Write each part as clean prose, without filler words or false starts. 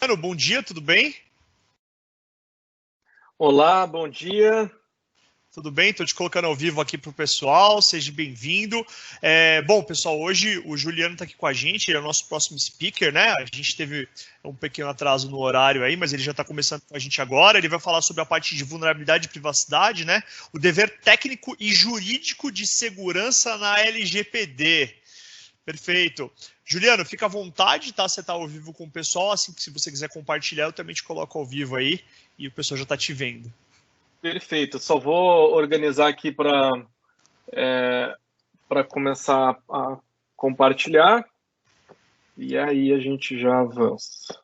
Juliano, bom dia, tudo bem? Olá, bom dia. Tudo bem? Estou te colocando ao vivo aqui para o pessoal, seja bem-vindo. Bom, pessoal, hoje o Juliano está aqui com a gente, ele é o nosso próximo speaker, né? A gente teve um pequeno atraso no horário aí, mas ele já está começando com a gente agora. Ele vai falar sobre a parte de vulnerabilidade e privacidade, né? O dever técnico e jurídico de segurança na LGPD. Perfeito. Juliano, fica à vontade, tá? Você está ao vivo com o pessoal, assim que se você quiser compartilhar, eu também te coloco ao vivo aí e o pessoal já está te vendo. Perfeito. Só vou organizar aqui para começar a compartilhar e aí a gente já avança.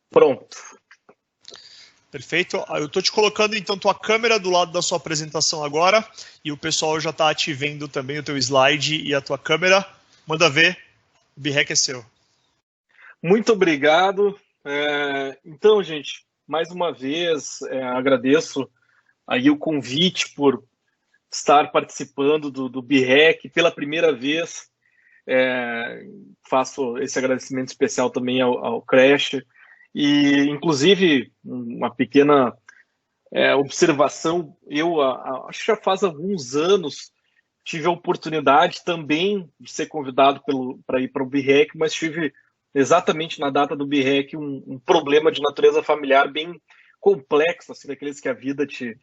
Pronto. Perfeito. Eu estou te colocando então tua câmera do lado da sua apresentação agora e o pessoal já está te vendo também o teu slide e a tua câmera. Manda ver, o BREC é seu. Muito obrigado. Então, gente, mais uma vez agradeço aí o convite por estar participando do BREC pela primeira vez. Faço esse agradecimento especial também ao Crash. E, inclusive, uma pequena observação, eu acho que já faz alguns anos tive a oportunidade também de ser convidado para ir para o BREC, mas tive exatamente na data do BREC um problema de natureza familiar bem complexo, assim, daqueles que a vida te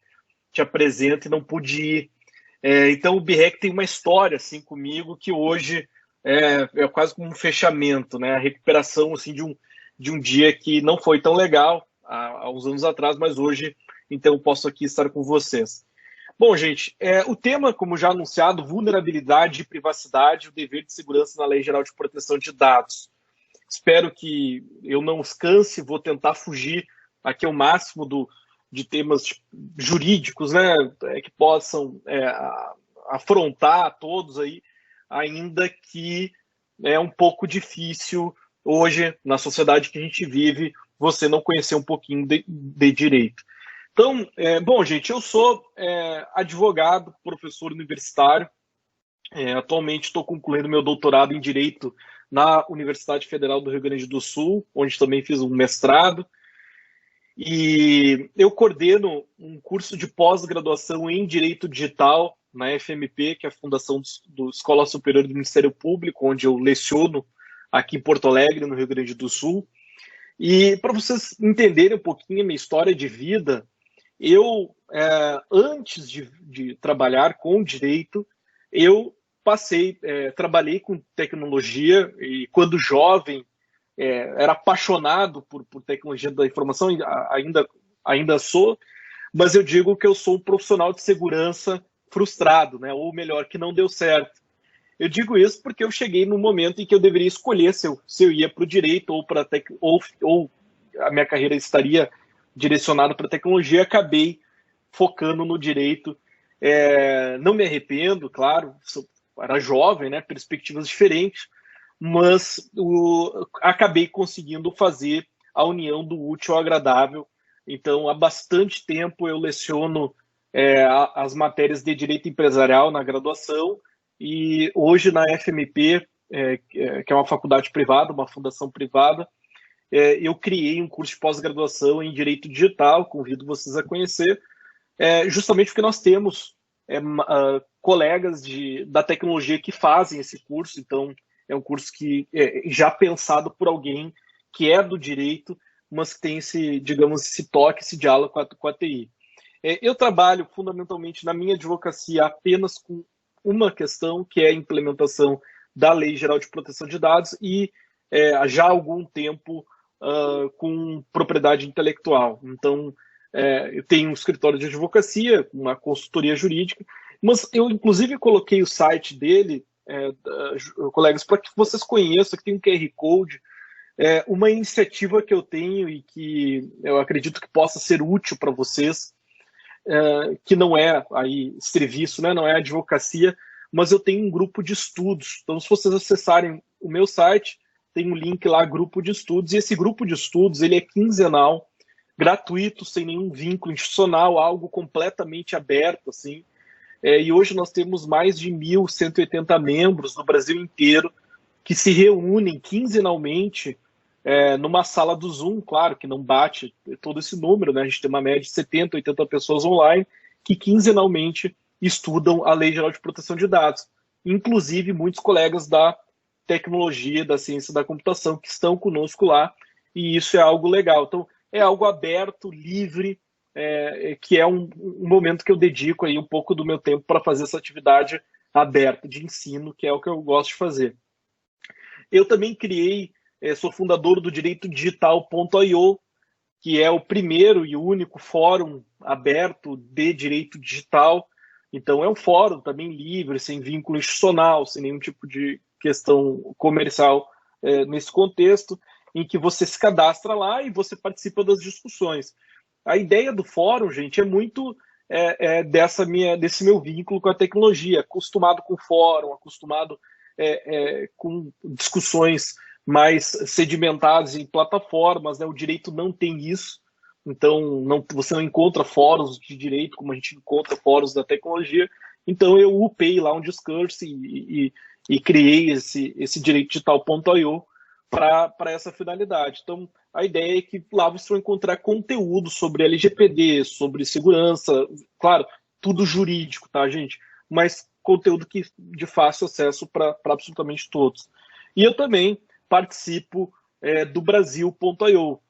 apresenta e não pude ir. Então o BREC tem uma história assim comigo que hoje é quase como um fechamento, né? A recuperação assim de um dia que não foi tão legal há uns anos atrás, mas hoje então posso aqui estar com vocês. Bom, gente, o tema, como já anunciado, vulnerabilidade e privacidade, o dever de segurança na Lei Geral de Proteção de Dados. Espero que eu não os canse, vou tentar fugir aqui ao máximo de temas jurídicos, né, que possam afrontar a todos aí, ainda que é um pouco difícil hoje, na sociedade que a gente vive, você não conhecer um pouquinho de direito. Então, bom, gente, eu sou advogado, professor universitário. Atualmente estou concluindo meu doutorado em Direito na Universidade Federal do Rio Grande do Sul, onde também fiz um mestrado. E eu coordeno um curso de pós-graduação em Direito Digital na FMP, que é a Fundação do Escola Superior do Ministério Público, onde eu leciono aqui em Porto Alegre, no Rio Grande do Sul. E para vocês entenderem um pouquinho a minha história de vida, eu, antes de trabalhar com direito, eu trabalhei com tecnologia e quando jovem era apaixonado por tecnologia da informação, ainda sou, mas eu digo que eu sou um profissional de segurança frustrado, né? Ou melhor, que não deu certo. Eu digo isso porque eu cheguei no momento em que eu deveria escolher se eu ia para o direito ou a minha carreira estaria direcionada para tecnologia, acabei focando no direito. Não me arrependo, claro, era jovem, né? Perspectivas diferentes, mas acabei conseguindo fazer a união do útil ao agradável. Então, há bastante tempo eu leciono as matérias de direito empresarial na graduação e hoje na FMP, que é uma faculdade privada, uma fundação privada, eu criei um curso de pós-graduação em Direito Digital, convido vocês a conhecer, justamente porque nós temos colegas da tecnologia que fazem esse curso, então é um curso que já pensado por alguém que é do direito, mas que tem esse toque, esse diálogo com a TI. Eu trabalho fundamentalmente na minha advocacia apenas com uma questão, que é a implementação da Lei Geral de Proteção de Dados e já há algum tempo com propriedade intelectual. Então, eu tenho um escritório de advocacia, uma consultoria jurídica, mas eu inclusive coloquei o site dele, colegas, para que vocês conheçam, que tem um QR Code, uma iniciativa que eu tenho e que eu acredito que possa ser útil para vocês, que não é aí serviço, né, não é advocacia, mas eu tenho um grupo de estudos. Então, se vocês acessarem o meu site, tem um link lá, grupo de estudos, e esse grupo de estudos ele é quinzenal, gratuito, sem nenhum vínculo institucional, algo completamente aberto, assim. E hoje nós temos mais de 1.180 membros no Brasil inteiro que se reúnem quinzenalmente numa sala do Zoom, claro que não bate todo esse número, né? A gente tem uma média de 70, 80 pessoas online que quinzenalmente estudam a Lei Geral de Proteção de Dados. Inclusive, muitos colegas da tecnologia, da ciência da computação que estão conosco lá, e isso é algo legal. Então, é algo aberto, livre, que é um momento que eu dedico aí um pouco do meu tempo para fazer essa atividade aberta de ensino, que é o que eu gosto de fazer. Eu também sou fundador do direitodigital.io, que é o primeiro e único fórum aberto de direito digital. Então, é um fórum também livre, sem vínculo institucional, sem nenhum tipo de questão comercial nesse contexto, em que você se cadastra lá e você participa das discussões. A ideia do fórum, gente, é muito desse meu vínculo com a tecnologia, acostumado com fórum, acostumado com discussões mais sedimentadas em plataformas, né? O direito não tem isso, então você não encontra fóruns de direito como a gente encontra fóruns da tecnologia. Então eu upei lá um discurso e criei esse direitodigital.io para essa finalidade. Então, a ideia é que lá você vai encontrar conteúdo sobre LGPD, sobre segurança, claro, tudo jurídico, tá, gente? Mas conteúdo de fácil acesso para absolutamente todos. E eu também participo do Brasil.io.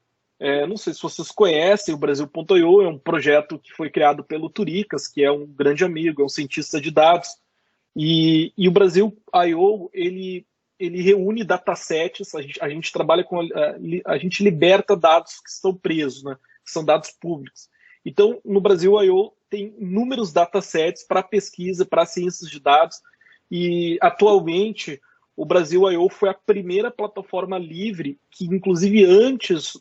Não sei se vocês conhecem, o Brasil.io é um projeto que foi criado pelo Turicas, que é um grande amigo, é um cientista de dados, e o Brasil.io, ele reúne datasets, a gente trabalha com, a gente liberta dados que estão presos, né, que são dados públicos. Então, no Brasil.io tem inúmeros datasets para pesquisa, para ciências de dados, e atualmente o Brasil.io foi a primeira plataforma livre que, inclusive antes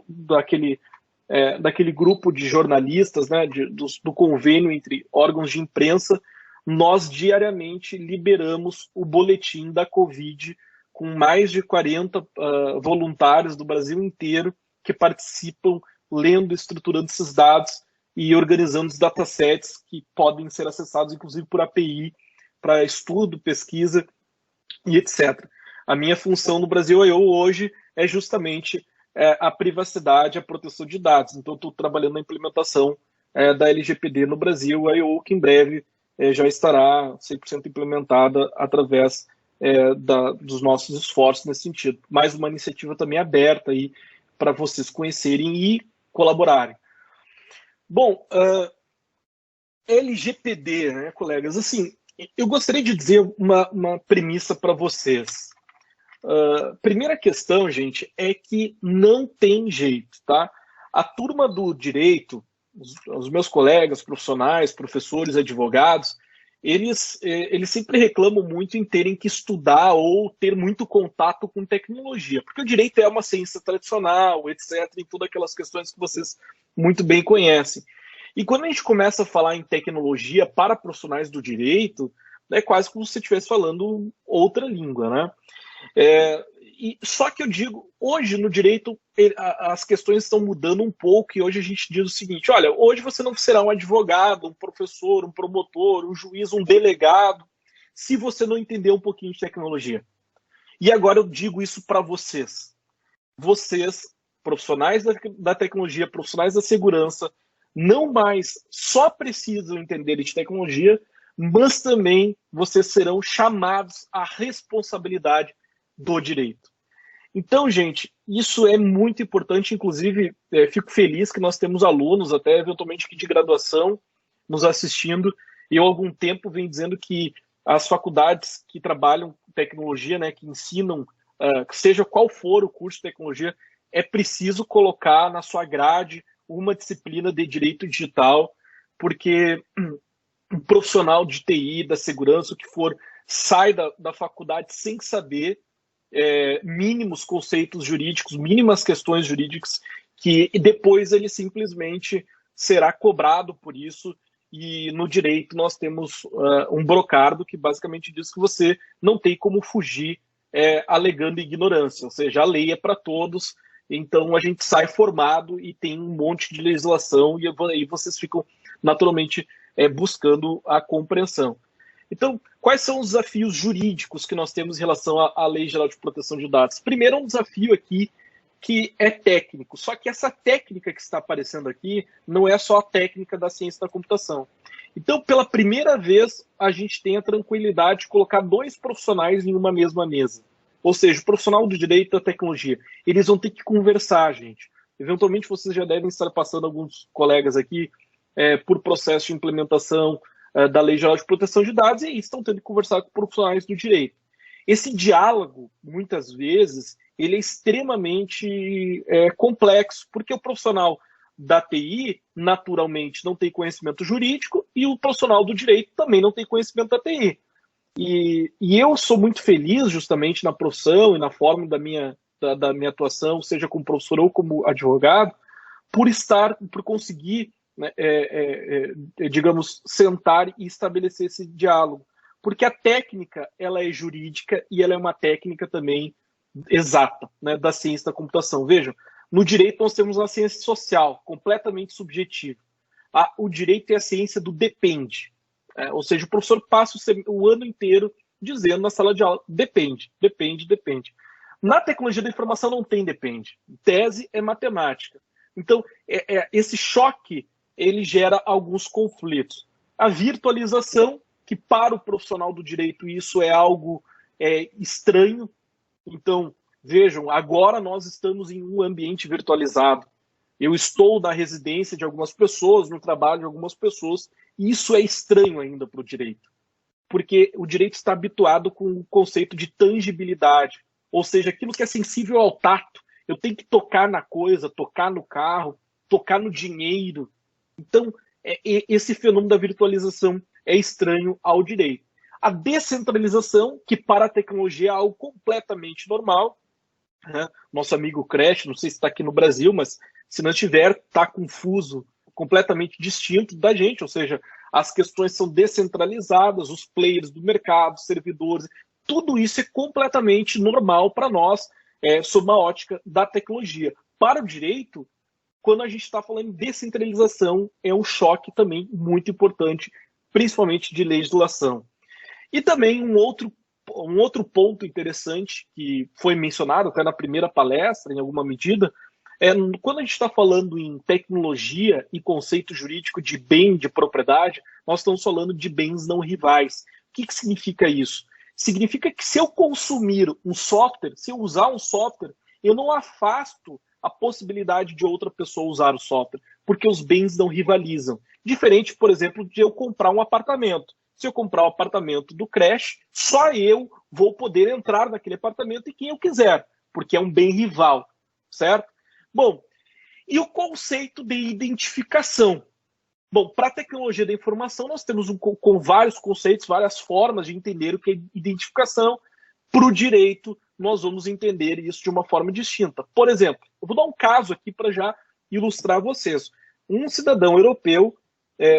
daquele grupo de jornalistas, né, do convênio entre órgãos de imprensa, nós diariamente liberamos o boletim da Covid com mais de 40 voluntários do Brasil inteiro que participam lendo e estruturando esses dados e organizando os datasets que podem ser acessados, inclusive, por API, para estudo, pesquisa e etc. A minha função no Brasil.io hoje é justamente a privacidade, a proteção de dados. Então, estou trabalhando na implementação da LGPD no Brasil.io, que em breve já estará 100% implementada através dos nossos esforços nesse sentido. Mais uma iniciativa também aberta aí para vocês conhecerem e colaborarem. Bom, LGPD, né, colegas? Assim, eu gostaria de dizer uma premissa para vocês. Primeira questão, gente, é que não tem jeito, tá? A turma do direito, os meus colegas profissionais, professores, advogados, eles sempre reclamam muito em terem que estudar ou ter muito contato com tecnologia, porque o direito é uma ciência tradicional, etc., e todas aquelas questões que vocês muito bem conhecem. E quando a gente começa a falar em tecnologia para profissionais do direito, é quase como se você estivesse falando outra língua, né? Só que eu digo, hoje no direito as questões estão mudando um pouco e hoje a gente diz o seguinte, olha, hoje você não será um advogado, um professor, um promotor, um juiz, um delegado, se você não entender um pouquinho de tecnologia. E agora eu digo isso para vocês. Vocês, profissionais da tecnologia, profissionais da segurança, não mais só precisam entender de tecnologia, mas também vocês serão chamados à responsabilidade do direito. Então, gente, isso é muito importante, inclusive fico feliz que nós temos alunos, até eventualmente aqui de graduação, nos assistindo, e eu há algum tempo venho dizendo que as faculdades que trabalham com tecnologia, né, que ensinam, seja qual for o curso de tecnologia, é preciso colocar na sua grade uma disciplina de direito digital, porque um profissional de TI, da segurança, o que for, sai da faculdade sem saber mínimos conceitos jurídicos, mínimas questões jurídicas, que depois ele simplesmente será cobrado por isso. E no direito nós temos um brocardo que basicamente diz que você não tem como fugir alegando ignorância, ou seja, a lei é para todos, então a gente sai formado e tem um monte de legislação e aí vocês ficam naturalmente buscando a compreensão. Então, quais são os desafios jurídicos que nós temos em relação à Lei Geral de Proteção de Dados? Primeiro, um desafio aqui que é técnico. Só que essa técnica que está aparecendo aqui não é só a técnica da ciência da computação. Então, pela primeira vez, a gente tem a tranquilidade de colocar dois profissionais em uma mesma mesa. Ou seja, o profissional do direito e da tecnologia. Eles vão ter que conversar, gente. Eventualmente, vocês já devem estar passando, alguns colegas aqui, por processo de implementação da Lei Geral de Proteção de Dados, e estão tendo que conversar com profissionais do direito. Esse diálogo, muitas vezes, ele é extremamente complexo, porque o profissional da TI, naturalmente, não tem conhecimento jurídico, e o profissional do direito também não tem conhecimento da TI. E eu sou muito feliz, justamente, na profissão e na forma da minha atuação, seja como professor ou como advogado, por conseguir, né, digamos, sentar e estabelecer esse diálogo. Porque a técnica, ela é jurídica e ela é uma técnica também exata, né, da ciência da computação. Vejam, no direito nós temos uma ciência social, completamente subjetiva. O direito é a ciência do depende. Ou seja, o professor passa o ano inteiro dizendo na sala de aula, depende, depende, depende. Na tecnologia da informação não tem depende. Tese é matemática. Então, esse choque, ele gera alguns conflitos. A virtualização, que para o profissional do direito isso é algo estranho. Então, vejam, agora nós estamos em um ambiente virtualizado. Eu estou na residência de algumas pessoas, no trabalho de algumas pessoas, e isso é estranho ainda para o direito. Porque o direito está habituado com o conceito de tangibilidade, ou seja, aquilo que é sensível ao tato. Eu tenho que tocar na coisa, tocar no carro, tocar no dinheiro. Então, esse fenômeno da virtualização é estranho ao direito. A descentralização, que para a tecnologia é algo completamente normal, né? Nosso amigo Crash, não sei se está aqui no Brasil, mas se não estiver, está confuso, completamente distinto da gente, ou seja, as questões são descentralizadas, os players do mercado, servidores, tudo isso é completamente normal para nós, sob uma ótica da tecnologia. Para o direito, quando a gente está falando de descentralização, é um choque também muito importante, principalmente de legislação. E também um outro ponto interessante que foi mencionado até na primeira palestra, em alguma medida, quando a gente está falando em tecnologia e conceito jurídico de bem de propriedade, nós estamos falando de bens não rivais. O que significa isso? Significa que se eu consumir um software, se eu usar um software, eu não afasto a possibilidade de outra pessoa usar o software, porque os bens não rivalizam. Diferente, por exemplo, de eu comprar um apartamento. Se eu comprar o apartamento do Crash, só eu vou poder entrar naquele apartamento e quem eu quiser, porque é um bem rival, certo? Bom, e o conceito de identificação? Bom, para a tecnologia da informação, nós temos com vários conceitos, várias formas de entender o que é identificação. Para o direito, nós vamos entender isso de uma forma distinta. Por exemplo, eu vou dar um caso aqui para já ilustrar vocês. Um cidadão europeu,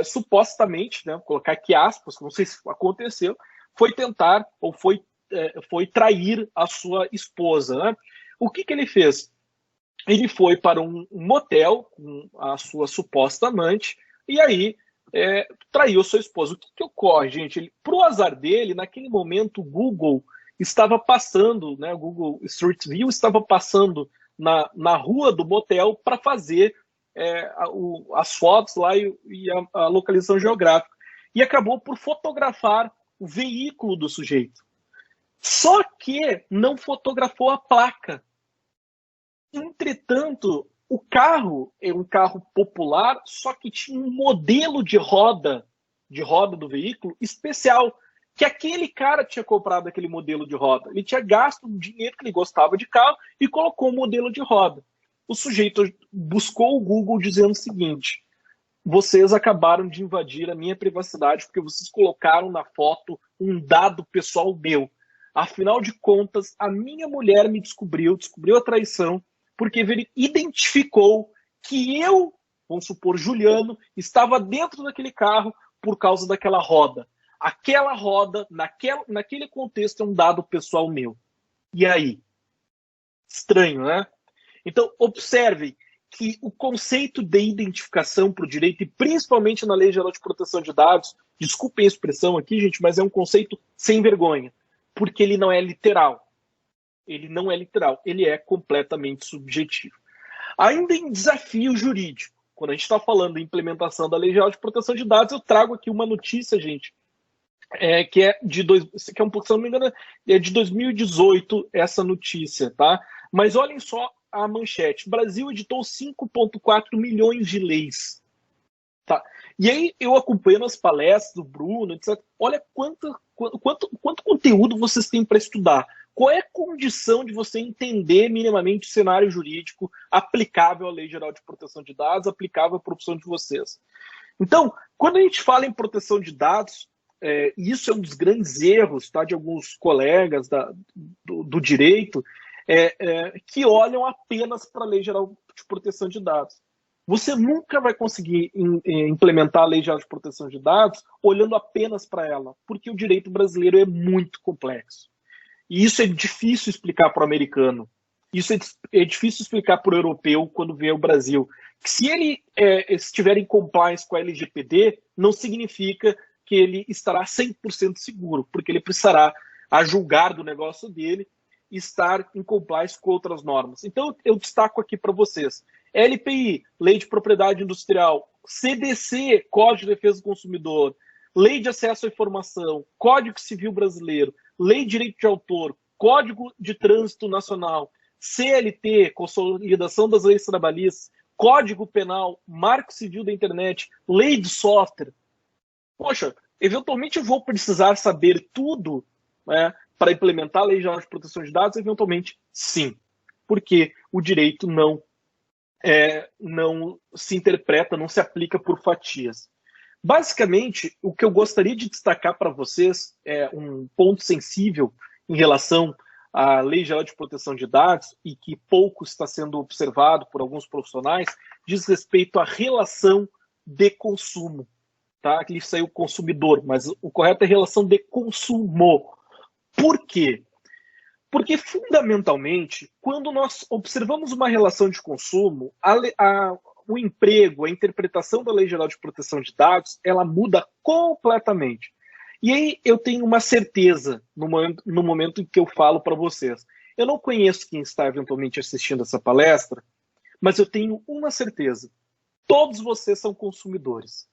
supostamente, né, vou colocar aqui aspas, não sei se aconteceu, foi tentar ou foi trair a sua esposa. Né? O que ele fez? Ele foi para um motel com a sua suposta amante e aí traiu sua esposa. O que ocorre, gente? Para o azar dele, naquele momento, o Google estava passando, né, o Google Street View estava passando na rua do motel para fazer as fotos lá e a localização geográfica. E acabou por fotografar o veículo do sujeito. Só que não fotografou a placa. Entretanto, o carro é um carro popular, só que tinha um modelo de roda do veículo especial, que aquele cara tinha comprado aquele modelo de roda. Ele tinha gasto o dinheiro que ele gostava de carro e colocou o modelo de roda. O sujeito buscou o Google dizendo o seguinte: vocês acabaram de invadir a minha privacidade porque vocês colocaram na foto um dado pessoal meu. Afinal de contas, a minha mulher me descobriu a traição, porque ele identificou que eu, vamos supor, Juliano, estava dentro daquele carro por causa daquela roda. Aquela roda, naquele contexto, é um dado pessoal meu. E aí? Estranho, né? Então, observem que o conceito de identificação para o direito, e principalmente na Lei Geral de Proteção de Dados, desculpem a expressão aqui, gente, mas é um conceito sem vergonha, porque ele não é literal. Ele não é literal, ele é completamente subjetivo. Ainda em desafio jurídico, quando a gente está falando da implementação da Lei Geral de Proteção de Dados, eu trago aqui uma notícia, gente, que é que é um pouco, se não me engano, é de 2018 essa notícia, tá? Mas olhem só a manchete. O Brasil editou 5,4 milhões de leis. Tá? E aí eu acompanhando as palestras do Bruno, etc. Olha quanto conteúdo vocês têm para estudar. Qual é a condição de você entender minimamente o cenário jurídico aplicável à Lei Geral de Proteção de Dados, aplicável à profissão de vocês? Então, quando a gente fala em proteção de dados, isso é um dos grandes erros, tá, de alguns colegas do direito, que olham apenas para a Lei Geral de Proteção de Dados. Você nunca vai conseguir implementar a Lei Geral de Proteção de Dados olhando apenas para ela, porque o direito brasileiro é muito complexo. E isso é difícil explicar para o americano. Isso é difícil explicar para o europeu quando vê o Brasil. Que se ele estiver em compliance com a LGPD, não significa que ele estará 100% seguro, porque ele precisará, a julgar do negócio dele, estar em compliance com outras normas. Então, eu destaco aqui para vocês. LPI, Lei de Propriedade Industrial, CDC, Código de Defesa do Consumidor, Lei de Acesso à Informação, Código Civil Brasileiro, Lei de Direito de Autor, Código de Trânsito Nacional, CLT, Consolidação das Leis Trabalhistas, Código Penal, Marco Civil da Internet, Lei de Software. Poxa, eventualmente eu vou precisar saber tudo, né, para implementar a Lei Geral de Proteção de Dados? Eventualmente, sim. Porque o direito não se interpreta, não se aplica por fatias. Basicamente, o que eu gostaria de destacar para vocês é um ponto sensível em relação à Lei Geral de Proteção de Dados e que pouco está sendo observado por alguns profissionais, diz respeito à relação de consumo. Tá? Aqui saiu consumidor, mas o correto é relação de consumo. Por quê? Porque, fundamentalmente, quando nós observamos uma relação de consumo, o emprego, a interpretação da Lei Geral de Proteção de Dados, ela muda completamente. E aí eu tenho uma certeza no momento em que eu falo para vocês. Eu não conheço quem está eventualmente assistindo essa palestra, mas eu tenho uma certeza. Todos vocês são consumidores.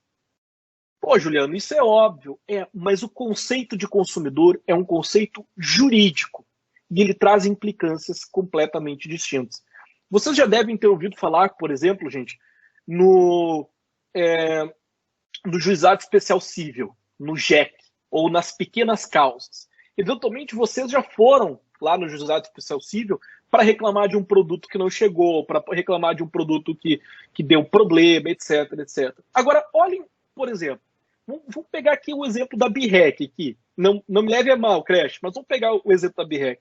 Pô, Juliano, isso é óbvio, mas o conceito de consumidor é um conceito jurídico e ele traz implicâncias completamente distintas. Vocês já devem ter ouvido falar, por exemplo, gente, no Juizado Especial Cível, no JEC, ou nas pequenas causas. Eventualmente, vocês já foram lá no Juizado Especial Cível para reclamar de um produto que não chegou, para reclamar de um produto que deu problema, etc, etc. Agora, olhem, por exemplo, vamos pegar aqui o exemplo da BREC aqui. Não me leve a mal, Crash, mas vamos pegar o exemplo da BREC.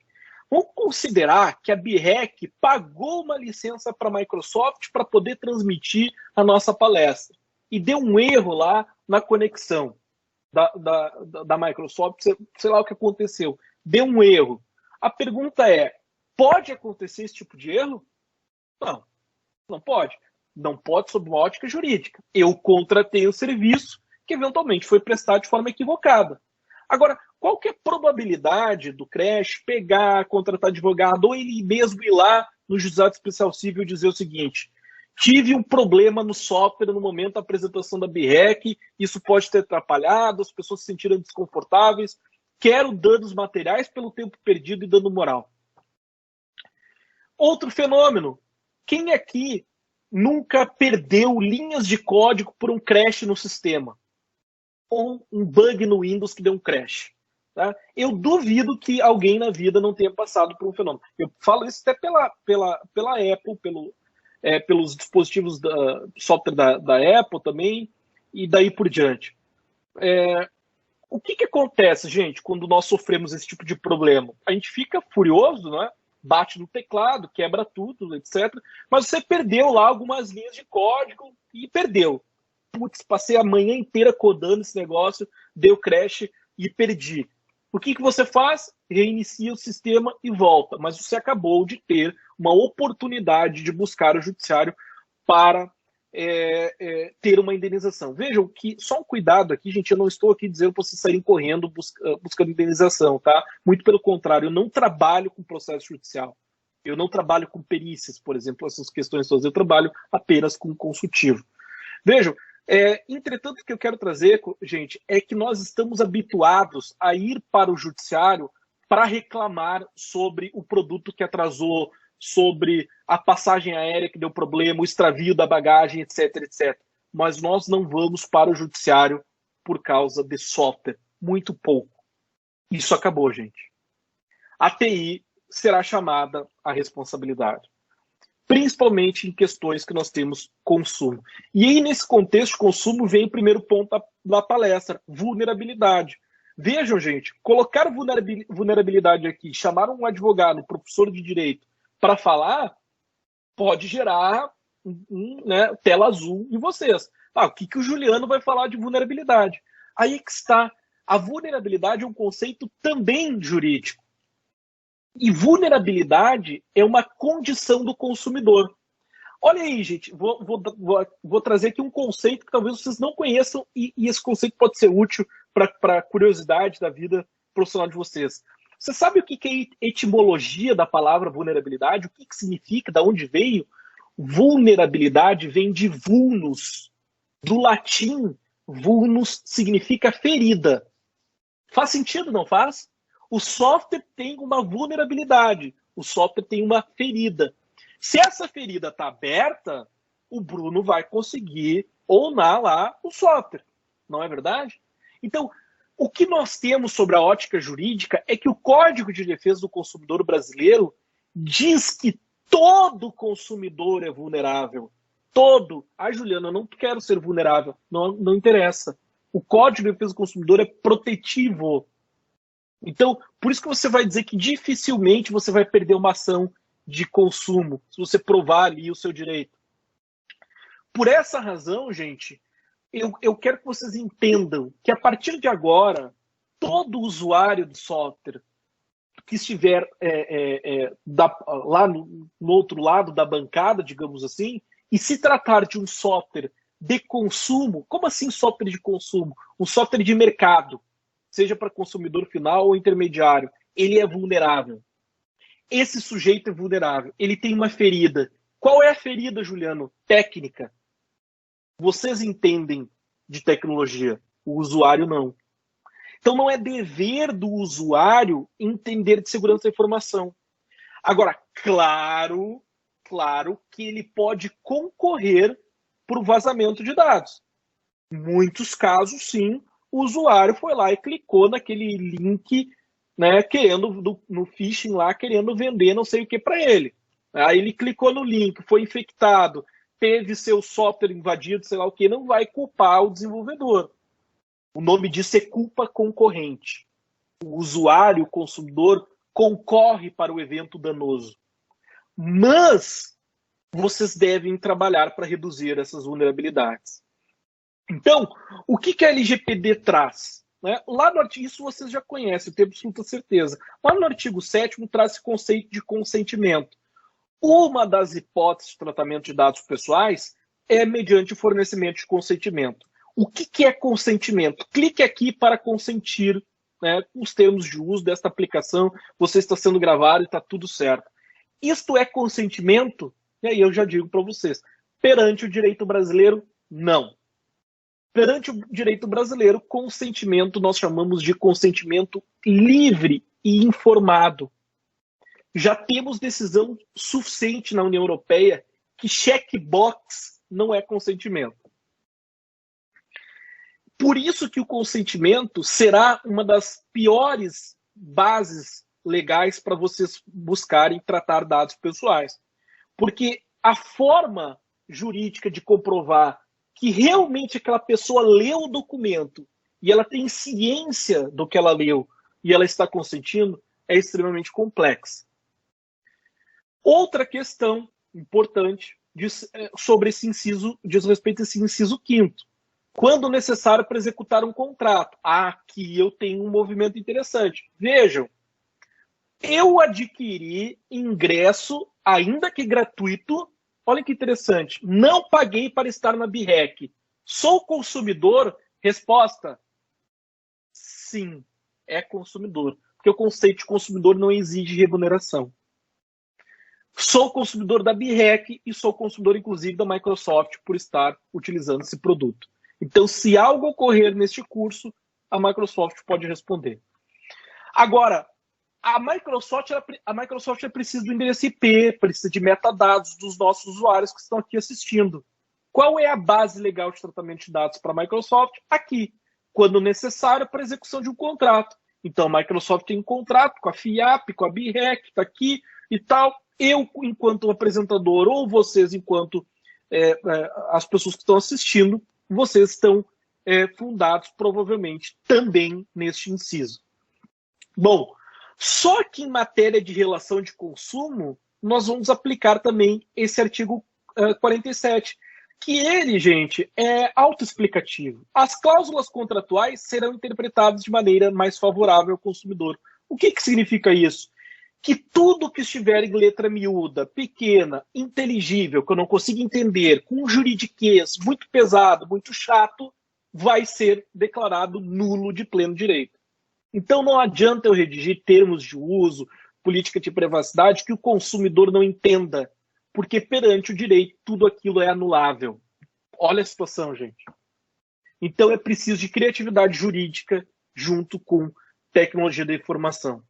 Vamos considerar que a BREC pagou uma licença para a Microsoft para poder transmitir a nossa palestra. E deu um erro lá na conexão da Microsoft, sei lá o que aconteceu. Deu um erro. A pergunta é, pode acontecer esse tipo de erro? Não, não pode. Não pode sob uma ótica jurídica. Eu contratei o serviço que eventualmente foi prestado de forma equivocada. Agora, qual que é a probabilidade do Crash pegar, contratar advogado, ou ele mesmo ir lá no Juizado Especial Cível e dizer o seguinte: tive um problema no software no momento da apresentação da BREC, isso pode ter atrapalhado, as pessoas se sentiram desconfortáveis, quero danos materiais pelo tempo perdido e dano moral. Outro fenômeno, quem aqui nunca perdeu linhas de código por um crash no sistema? Ou um bug no Windows que deu um crash? Tá? Eu duvido que alguém na vida não tenha passado por um fenômeno. Eu falo isso até pela Apple, pelos dispositivos software da Apple também, e daí por diante. O que acontece, gente, quando nós sofremos esse tipo de problema? A gente fica furioso, né? Bate no teclado, quebra tudo, etc. Mas você perdeu lá algumas linhas de código e perdeu. Putz, passei a manhã inteira codando esse negócio, deu crash e perdi. O que você faz? Reinicia o sistema e volta. Mas você acabou de ter uma oportunidade de buscar o judiciário para ter uma indenização. Vejam que, só um cuidado aqui, gente, eu não estou aqui dizendo para vocês saírem correndo buscando indenização, tá? Muito pelo contrário, eu não trabalho com processo judicial. Eu não trabalho com perícias, por exemplo, essas questões todas. Eu trabalho apenas com consultivo. Vejam, entretanto, o que eu quero trazer, gente, é que nós estamos habituados a ir para o judiciário para reclamar sobre o produto que atrasou, sobre a passagem aérea que deu problema, o extravio da bagagem, etc, etc. Mas nós não vamos para o judiciário por causa de software. Muito pouco. Isso acabou, gente. A TI será chamada à responsabilidade, principalmente em questões que nós temos consumo. E aí, nesse contexto de consumo, vem o primeiro ponto da palestra, vulnerabilidade. Vejam, gente, colocar vulnerabilidade aqui, chamar um advogado, um professor de direito, para falar, pode gerar tela azul em vocês. O que o Juliano vai falar de vulnerabilidade? Aí que está. A vulnerabilidade é um conceito também jurídico. E vulnerabilidade é uma condição do consumidor. Olha aí, gente, vou trazer aqui um conceito que talvez vocês não conheçam e esse conceito pode ser útil para a curiosidade da vida profissional de vocês. Você sabe o que é a etimologia da palavra vulnerabilidade? O que significa? De onde veio? Vulnerabilidade vem de vulnus. Do latim, vulnus significa ferida. Faz sentido, não faz? O software tem uma vulnerabilidade. O software tem uma ferida. Se essa ferida está aberta, o Bruno vai conseguir onar lá o software. Não é verdade? Então, o que nós temos sobre a ótica jurídica é que o Código de Defesa do Consumidor brasileiro diz que todo consumidor é vulnerável. Todo. Juliana, eu não quero ser vulnerável. Não interessa. O Código de Defesa do Consumidor é protetivo. Então, por isso que você vai dizer que dificilmente você vai perder uma ação de consumo, se você provar ali o seu direito. Por essa razão, gente, eu quero que vocês entendam que a partir de agora, todo usuário de software que estiver lá no outro lado da bancada, digamos assim, e se tratar de um software de consumo, como assim software de consumo? Um software de mercado, seja para consumidor final ou intermediário, ele é vulnerável. Esse sujeito é vulnerável, ele tem uma ferida. Qual é a ferida, Juliano? Técnica. Vocês entendem de tecnologia, o usuário não. Então não é dever do usuário entender de segurança da informação. Agora, claro que ele pode concorrer por vazamento de dados. Em muitos casos, sim, o usuário foi lá e clicou naquele link, né, no phishing lá, querendo vender não sei o que para ele. Aí ele clicou no link, foi infectado, teve seu software invadido, sei lá o que, não vai culpar o desenvolvedor. O nome disso é culpa concorrente. O usuário, o consumidor, concorre para o evento danoso. Mas vocês devem trabalhar para reduzir essas vulnerabilidades. Então, o que a LGPD traz? Lá no artigo, isso vocês já conhecem, eu tenho absoluta certeza. Lá no artigo 7º traz esse conceito de consentimento. Uma das hipóteses de tratamento de dados pessoais é mediante o fornecimento de consentimento. O que é consentimento? Clique aqui para consentir, né, os termos de uso desta aplicação. Você está sendo gravado e está tudo certo. Isto é consentimento? E aí eu já digo para vocês. Perante o direito brasileiro, não. Perante o direito brasileiro, consentimento nós chamamos de consentimento livre e informado. Já temos decisão suficiente na União Europeia que checkbox não é consentimento. Por isso que o consentimento será uma das piores bases legais para vocês buscarem tratar dados pessoais. Porque a forma jurídica de comprovar que realmente aquela pessoa leu o documento e ela tem ciência do que ela leu e ela está consentindo é extremamente complexa. Outra questão importante sobre esse inciso, diz respeito a esse inciso 5º. Quando necessário para executar um contrato. Aqui eu tenho um movimento interessante. Vejam, eu adquiri ingresso, ainda que gratuito, Olha que interessante. Não paguei para estar na BREC. Sou consumidor? Resposta: sim, é consumidor. Porque o conceito de consumidor não exige remuneração. Sou consumidor da BREC e sou consumidor, inclusive, da Microsoft por estar utilizando esse produto. Então, se algo ocorrer neste curso, a Microsoft pode responder. Agora, a Microsoft precisa do endereço IP, precisa de metadados dos nossos usuários que estão aqui assistindo. Qual é a base legal de tratamento de dados para a Microsoft? Aqui, quando necessário, para execução de um contrato. Então, a Microsoft tem um contrato com a FIAP, com a BREC, está aqui e tal. Eu, enquanto apresentador, ou vocês, enquanto as pessoas que estão assistindo, vocês estão fundados, provavelmente, também neste inciso. Bom, só que em matéria de relação de consumo, nós vamos aplicar também esse artigo 47, que ele, gente, é autoexplicativo. As cláusulas contratuais serão interpretadas de maneira mais favorável ao consumidor. O que significa isso? Que tudo que estiver em letra miúda, pequena, inteligível, que eu não consiga entender, com juridiquês muito pesado, muito chato, vai ser declarado nulo de pleno direito. Então não adianta eu redigir termos de uso, política de privacidade, que o consumidor não entenda, porque perante o direito tudo aquilo é anulável. Olha a situação, gente. Então é preciso de criatividade jurídica junto com tecnologia da informação.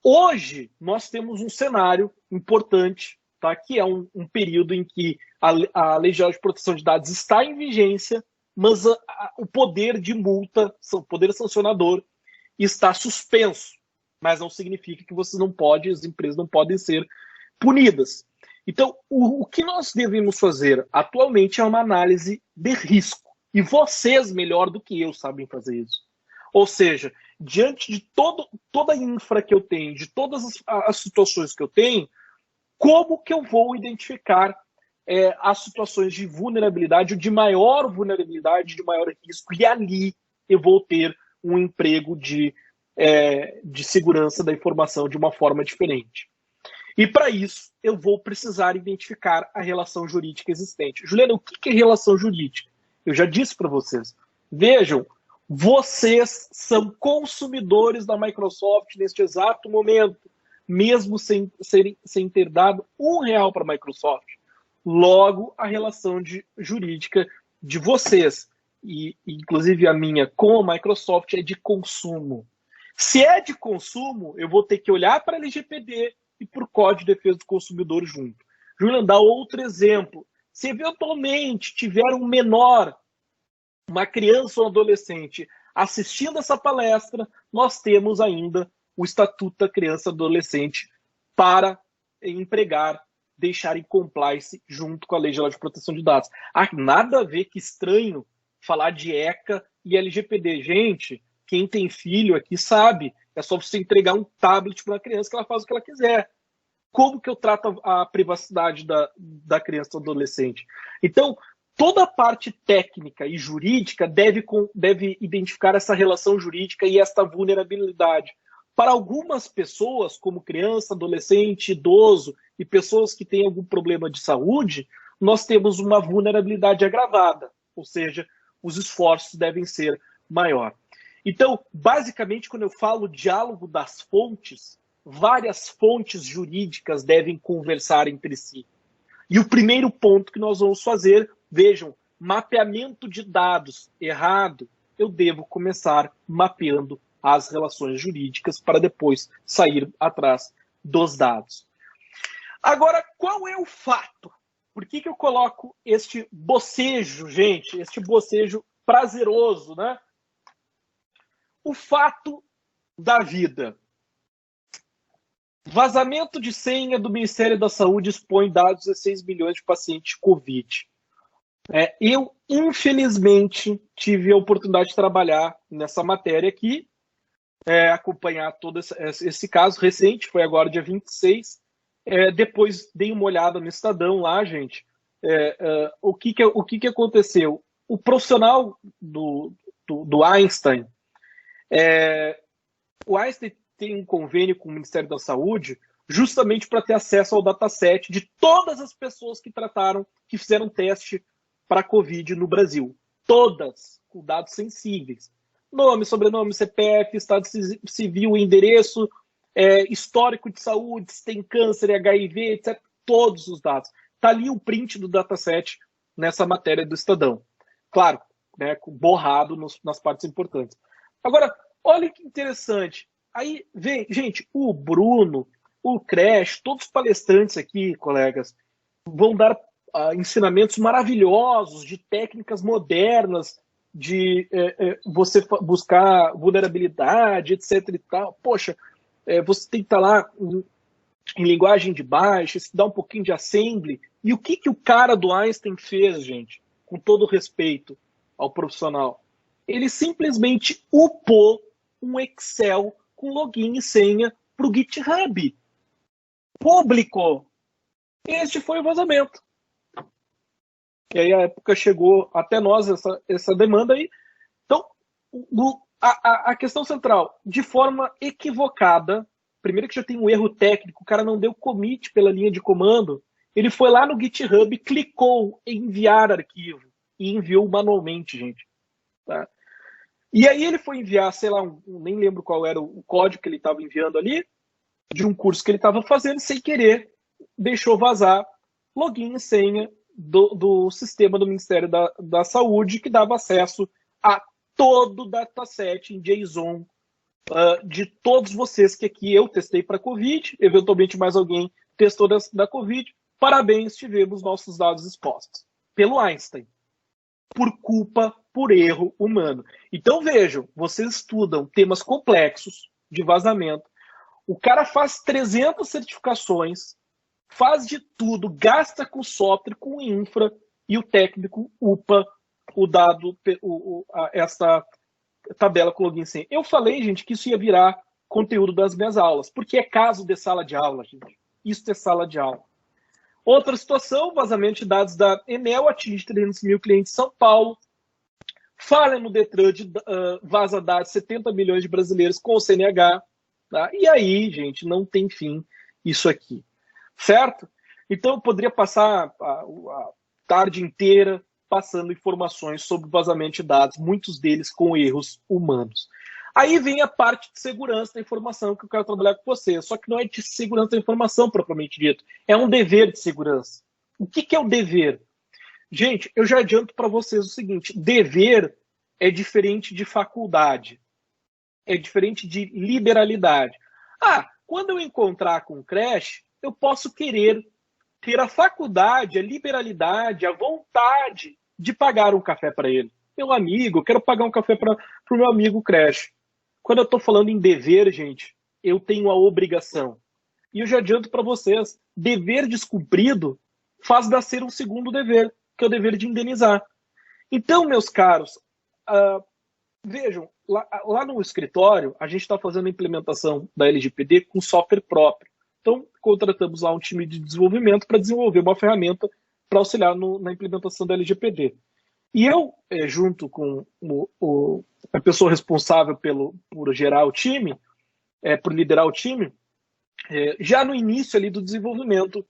Hoje nós temos um cenário importante, tá? Que é um período em que a Lei Geral de Proteção de Dados está em vigência, mas o poder de multa, o poder sancionador, está suspenso, mas não significa que você não pode, as empresas não podem ser punidas. Então, o que nós devemos fazer atualmente é uma análise de risco. E vocês, melhor do que eu, sabem fazer isso. Ou seja, diante de toda a infra que eu tenho, de todas as situações que eu tenho, como que eu vou identificar as situações de vulnerabilidade, ou de maior vulnerabilidade, de maior risco, e ali eu vou ter um emprego de segurança da informação de uma forma diferente. E para isso, eu vou precisar identificar a relação jurídica existente. Juliana, o que é relação jurídica? Eu já disse para vocês. Vejam, vocês são consumidores da Microsoft neste exato momento, mesmo sem ter dado R$1 para a Microsoft. Logo, a relação jurídica de vocês, e inclusive a minha com a Microsoft, é de consumo. Se é de consumo, eu vou ter que olhar para a LGPD e para o Código de Defesa do Consumidor junto. Juliana, dá outro exemplo. Se eventualmente tiver um menor, uma criança ou um adolescente assistindo essa palestra, nós temos ainda o Estatuto da Criança e Adolescente para empregar, deixar em compliance junto com a Lei Geral de Proteção de Dados. Nada a ver, que estranho falar de ECA e LGPD. Gente, quem tem filho aqui sabe, é só você entregar um tablet para uma criança que ela faz o que ela quiser. Como que eu trato a privacidade da criança ou adolescente? Então, toda a parte técnica e jurídica deve identificar essa relação jurídica e esta vulnerabilidade. Para algumas pessoas, como criança, adolescente, idoso e pessoas que têm algum problema de saúde, nós temos uma vulnerabilidade agravada, ou seja, os esforços devem ser maior. Então, basicamente, quando eu falo diálogo das fontes, várias fontes jurídicas devem conversar entre si. E o primeiro ponto que nós vamos fazer, vejam, mapeamento de dados errado, eu devo começar mapeando as relações jurídicas para depois sair atrás dos dados. Agora, qual é o fato? Por que eu coloco este bocejo, gente? Este bocejo prazeroso, né? O fato da vida. Vazamento de senha do Ministério da Saúde expõe dados de 16 milhões de pacientes Covid. Eu, infelizmente, tive a oportunidade de trabalhar nessa matéria aqui, acompanhar todo esse caso recente, foi agora dia 26. Depois dei uma olhada no Estadão lá, gente. O que aconteceu? O profissional do Einstein, o Einstein tem um convênio com o Ministério da Saúde, justamente para ter acesso ao dataset de todas as pessoas que trataram, que fizeram teste para Covid no Brasil. Todas, com dados sensíveis. Nome, sobrenome, CPF, estado civil, endereço, histórico de saúde, se tem câncer, HIV, etc. Todos os dados. Está ali o print do dataset nessa matéria do Estadão. Claro, né, borrado nas partes importantes. Agora, olha que interessante. Aí, vem, gente, o Bruno, o Crash, todos os palestrantes aqui, colegas, vão dar ensinamentos maravilhosos de técnicas modernas, de você buscar vulnerabilidade, etc. e tal. Poxa, você tem que estar lá em linguagem de baixo, estudar um pouquinho de assembly. E o que o cara do Einstein fez, gente, com todo respeito ao profissional? Ele simplesmente upou um Excel com login e senha para o GitHub. Público. Este foi o vazamento. E aí a época chegou até nós essa demanda aí. Então, a questão central, de forma equivocada, primeiro que já tem um erro técnico, o cara não deu commit pela linha de comando, ele foi lá no GitHub, clicou em enviar arquivo e enviou manualmente, gente. Tá? E aí ele foi enviar, sei lá, nem lembro qual era o código que ele estava enviando ali, de um curso que ele estava fazendo, sem querer, deixou vazar login e senha do sistema do Ministério da Saúde, que dava acesso a todo o dataset em JSON de todos vocês que aqui eu testei para Covid, eventualmente mais alguém testou da Covid. Parabéns, tivemos nossos dados expostos pelo Einstein, por erro humano. Então vejam, vocês estudam temas complexos de vazamento, o cara faz 300 certificações, faz de tudo, gasta com software, com infra, e o técnico upa o dado, essa tabela com login senha. Eu falei, gente, que isso ia virar conteúdo das minhas aulas, porque é caso de sala de aula, gente. Isso é sala de aula. Outra situação, vazamento de dados da Enel atinge 300 mil clientes em São Paulo. Falha no Detran, vaza dados 70 milhões de brasileiros com o CNH. Tá? E aí, gente, não tem fim isso aqui. Certo? Então eu poderia passar a tarde inteira passando informações sobre vazamento de dados, muitos deles com erros humanos. Aí vem a parte de segurança da informação que eu quero trabalhar com você, só que não é de segurança da informação propriamente dito, é um dever de segurança. O que é o dever? Gente, eu já adianto para vocês o seguinte, dever é diferente de faculdade, é diferente de liberalidade. Quando eu encontrar com o Crash, eu posso querer ter a faculdade, a liberalidade, a vontade de pagar um café para ele. Meu amigo, eu quero pagar um café para o meu amigo Crash. Quando eu estou falando em dever, gente, eu tenho a obrigação. E eu já adianto para vocês, dever descumprido faz nascer um segundo dever, que é o dever de indenizar. Então, meus caros, vejam, lá no escritório, a gente está fazendo a implementação da LGPD com software próprio. Então, contratamos lá um time de desenvolvimento para desenvolver uma ferramenta para auxiliar na implementação da LGPD. E eu, junto com a pessoa responsável por gerar o time, por liderar o time, já no início ali do desenvolvimento,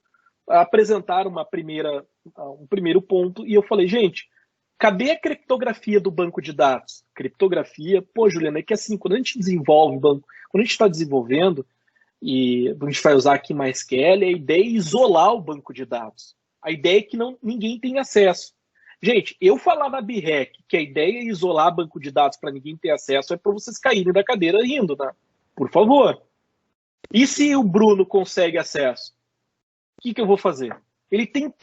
apresentaram um primeiro ponto, e eu falei, gente, cadê a criptografia do banco de dados? Criptografia, Juliana, é que assim, quando a gente desenvolve quando a gente está desenvolvendo, e a gente vai usar aqui MySQL, a ideia é isolar o banco de dados. A ideia é que ninguém tem acesso. Gente, eu falar na BREC que a ideia é isolar banco de dados para ninguém ter acesso é para vocês caírem da cadeira rindo, né? Por favor. E se o Bruno consegue acesso? O que eu vou fazer? Ele tem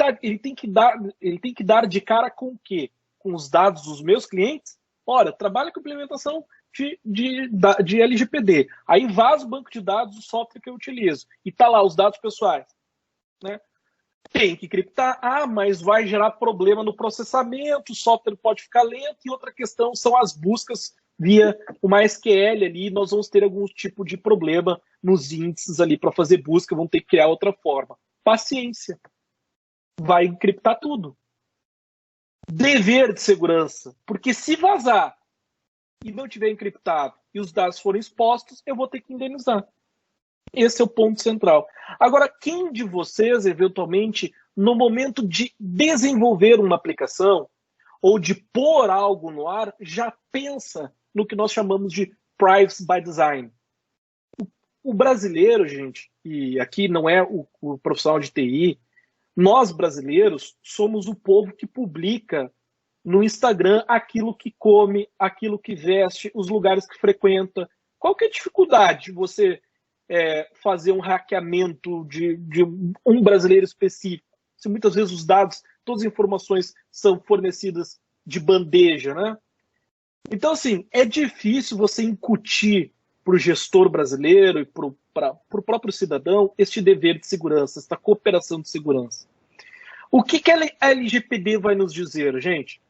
que dar de cara com o quê? Com os dados dos meus clientes? Ora, trabalha com implementação de LGPD. Aí vaza o banco de dados do software que eu utilizo. E está lá os dados pessoais. Né? Tem que criptar. Mas vai gerar problema no processamento, o software pode ficar lento. E outra questão são as buscas via o MySQL ali. Nós vamos ter algum tipo de problema nos índices ali para fazer busca. Vamos ter que criar outra forma. Paciência. Vai encriptar tudo. Dever de segurança. Porque se vazar e não tiver encriptado e os dados forem expostos, eu vou ter que indenizar. Esse é o ponto central. Agora, quem de vocês, eventualmente, no momento de desenvolver uma aplicação ou de pôr algo no ar, já pensa no que nós chamamos de privacy by design? O brasileiro, gente, e aqui não é o profissional de TI, nós brasileiros somos o povo que publica no Instagram aquilo que come, aquilo que veste, os lugares que frequenta. Qual que é a dificuldade de você fazer um hackeamento de um brasileiro específico? Se muitas vezes os dados, todas as informações são fornecidas de bandeja, né? Então, assim, é difícil você incutir para o gestor brasileiro e para o próprio cidadão este dever de segurança, esta cooperação de segurança. O que a LGPD vai nos dizer, gente?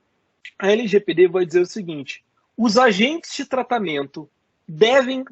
A LGPD vai dizer o seguinte: os agentes de tratamento devem,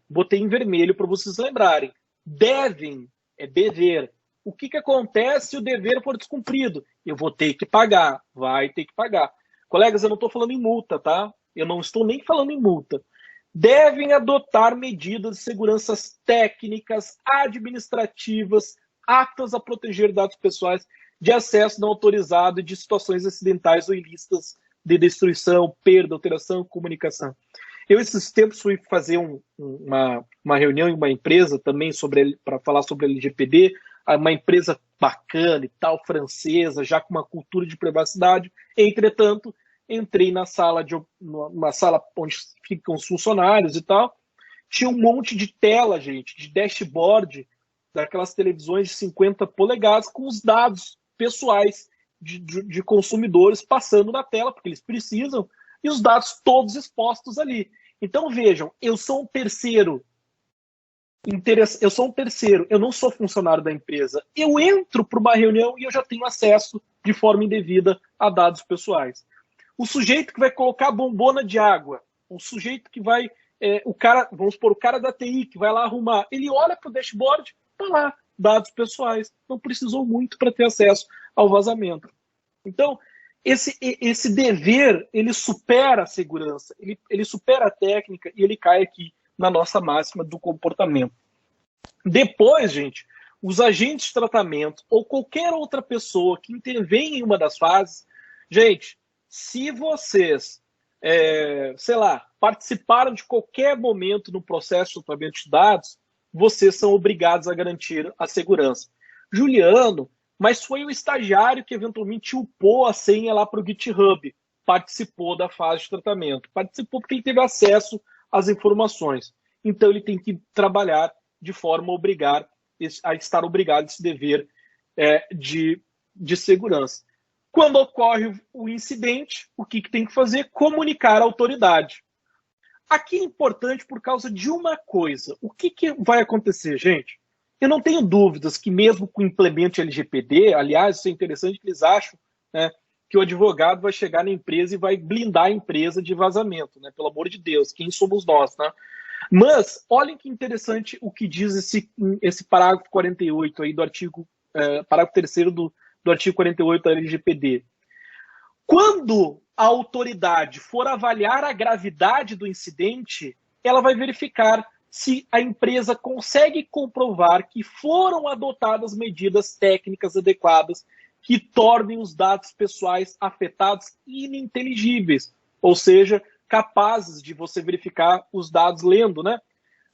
botei em vermelho para vocês lembrarem, devem, é dever. O que acontece se o dever for descumprido? Eu vou ter que pagar, vai ter que pagar. Colegas, eu não estou falando em multa, tá? Eu não estou nem falando em multa. Devem adotar medidas de segurança técnicas, administrativas, aptas a proteger dados pessoais de acesso não autorizado e de situações acidentais ou ilícitas de destruição, perda, alteração, comunicação. Eu, esses tempos, fui fazer uma reunião em uma empresa também para falar sobre a LGPD, uma empresa bacana e tal, francesa, já com uma cultura de privacidade. Entretanto, entrei na sala, numa sala onde ficam os funcionários e tal, tinha um monte de tela, gente, de dashboard, daquelas televisões de 50 polegadas com os dados pessoais de consumidores passando na tela, porque eles precisam, e os dados todos expostos ali. Então, vejam, eu sou um terceiro, eu não sou funcionário da empresa. Eu entro para uma reunião e eu já tenho acesso de forma indevida a dados pessoais. O sujeito que vai colocar a bombona de água, o sujeito que vai, vamos supor, o cara da TI que vai lá arrumar, ele olha para o dashboard, está lá, dados pessoais. Não precisou muito para ter acesso ao vazamento. Então, esse dever, ele supera a segurança, ele supera a técnica e ele cai aqui na nossa máxima do comportamento. Depois, gente, os agentes de tratamento ou qualquer outra pessoa que intervém em uma das fases, gente, se vocês, participaram de qualquer momento no processo de tratamento de dados, vocês são obrigados a garantir a segurança. Juliano, mas foi o estagiário que eventualmente upou a senha lá para o GitHub, participou da fase de tratamento, participou porque ele teve acesso às informações. Então ele tem que trabalhar de forma a estar obrigado a esse dever de segurança. Quando ocorre o incidente, o que tem que fazer? Comunicar à autoridade. Aqui é importante por causa de uma coisa. O que vai acontecer, gente? Eu não tenho dúvidas que mesmo com o implemento LGPD, aliás, isso é interessante que eles acham, né, que o advogado vai chegar na empresa e vai blindar a empresa de vazamento, né? Pelo amor de Deus, quem somos nós, né? Mas, olhem que interessante o que diz esse parágrafo 48 aí do artigo, parágrafo 3º do artigo 48 da LGPD. Quando a autoridade for avaliar a gravidade do incidente, ela vai verificar se a empresa consegue comprovar que foram adotadas medidas técnicas adequadas que tornem os dados pessoais afetados ininteligíveis, ou seja, capazes de você verificar os dados lendo, né?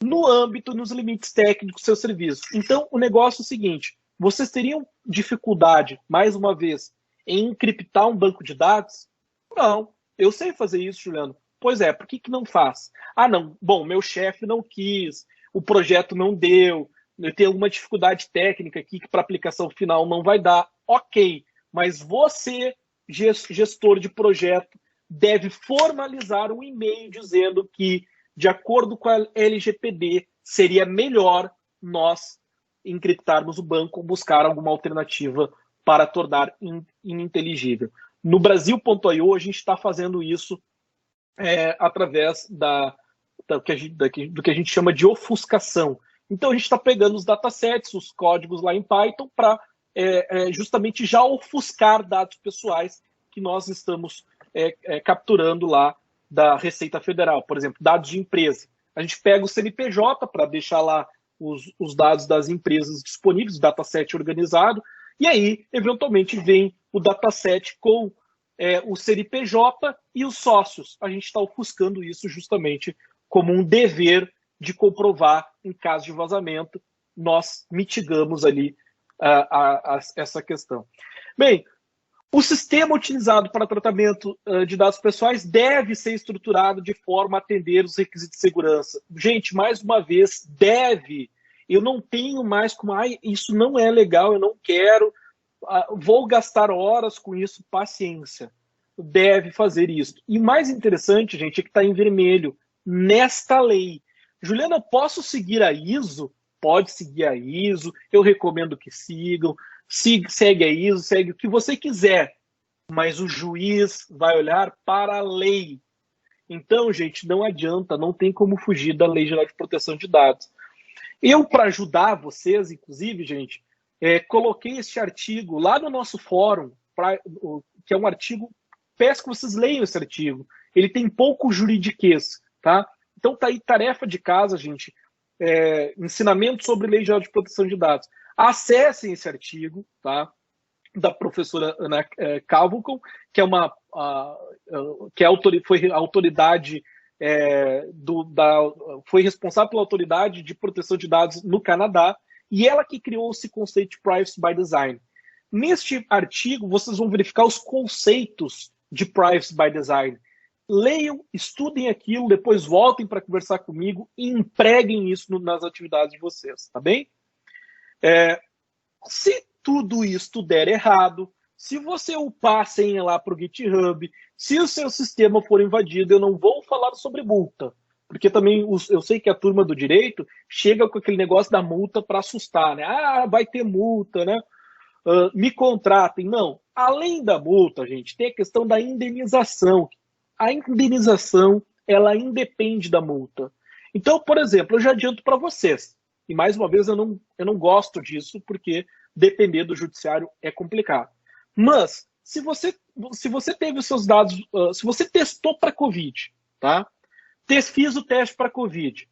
No âmbito, nos limites técnicos do seu serviço. Então, o negócio é o seguinte: vocês teriam dificuldade, mais uma vez, em encriptar um banco de dados? Não, eu sei fazer isso, Juliano. Pois é, por que não faz? Ah, não, bom, meu chefe não quis, o projeto não deu, eu tenho alguma dificuldade técnica aqui que para aplicação final não vai dar. Ok, mas você, gestor de projeto, deve formalizar um e-mail dizendo que, de acordo com a LGPD, seria melhor nós encriptarmos o banco ou buscar alguma alternativa para tornar ininteligível. No Brasil.io, a gente está fazendo isso através do que a gente chama de ofuscação. Então, a gente está pegando os datasets, os códigos lá em Python, para justamente já ofuscar dados pessoais que nós estamos capturando lá da Receita Federal. Por exemplo, dados de empresa. A gente pega o CNPJ para deixar lá os dados das empresas disponíveis, dataset organizado, e aí, eventualmente, vem o dataset com o CNPJ e os sócios. A gente está ofuscando isso justamente como um dever de comprovar em caso de vazamento. Nós mitigamos ali essa questão. Bem, o sistema utilizado para tratamento de dados pessoais deve ser estruturado de forma a atender os requisitos de segurança. Gente, mais uma vez, deve. Eu não tenho mais como, isso não é legal, eu não quero, vou gastar horas com isso, paciência. Deve fazer isso. E o mais interessante, gente, é que está em vermelho, nesta lei. Juliana, eu posso seguir a ISO? Pode seguir a ISO, eu recomendo que sigam. Segue a ISO, segue o que você quiser, mas o juiz vai olhar para a lei. Então, gente, não adianta, não tem como fugir da Lei Geral de Proteção de Dados. Eu, para ajudar vocês, inclusive, gente, coloquei este artigo lá no nosso fórum, que é um artigo, peço que vocês leiam esse artigo, ele tem pouco juridiquês, tá? Então tá aí tarefa de casa, gente, ensinamento sobre Lei Geral de Proteção de Dados. Acessem esse artigo, tá? Da professora Ana Cavalcon, que foi a autoridade foi responsável pela autoridade de proteção de dados no Canadá, e ela que criou esse conceito de Privacy by Design. Neste artigo, vocês vão verificar os conceitos de Privacy by Design. Leiam, estudem aquilo, depois voltem para conversar comigo e empreguem isso nas atividades de vocês, tá bem? Se tudo isso der errado, se você upar a senha lá para o GitHub, se o seu sistema for invadido, eu não vou falar sobre multa, porque também eu sei que a turma do direito chega com aquele negócio da multa para assustar, né? Vai ter multa, né? Me contratem. Não. Além da multa, gente, tem a questão da indenização. A indenização, ela independe da multa. Então, por exemplo, eu já adianto para vocês, e mais uma vez eu não gosto disso, porque depender do judiciário é complicado. Mas, se você teve os seus dados, se você testou para Covid, tá? Fiz o teste para Covid,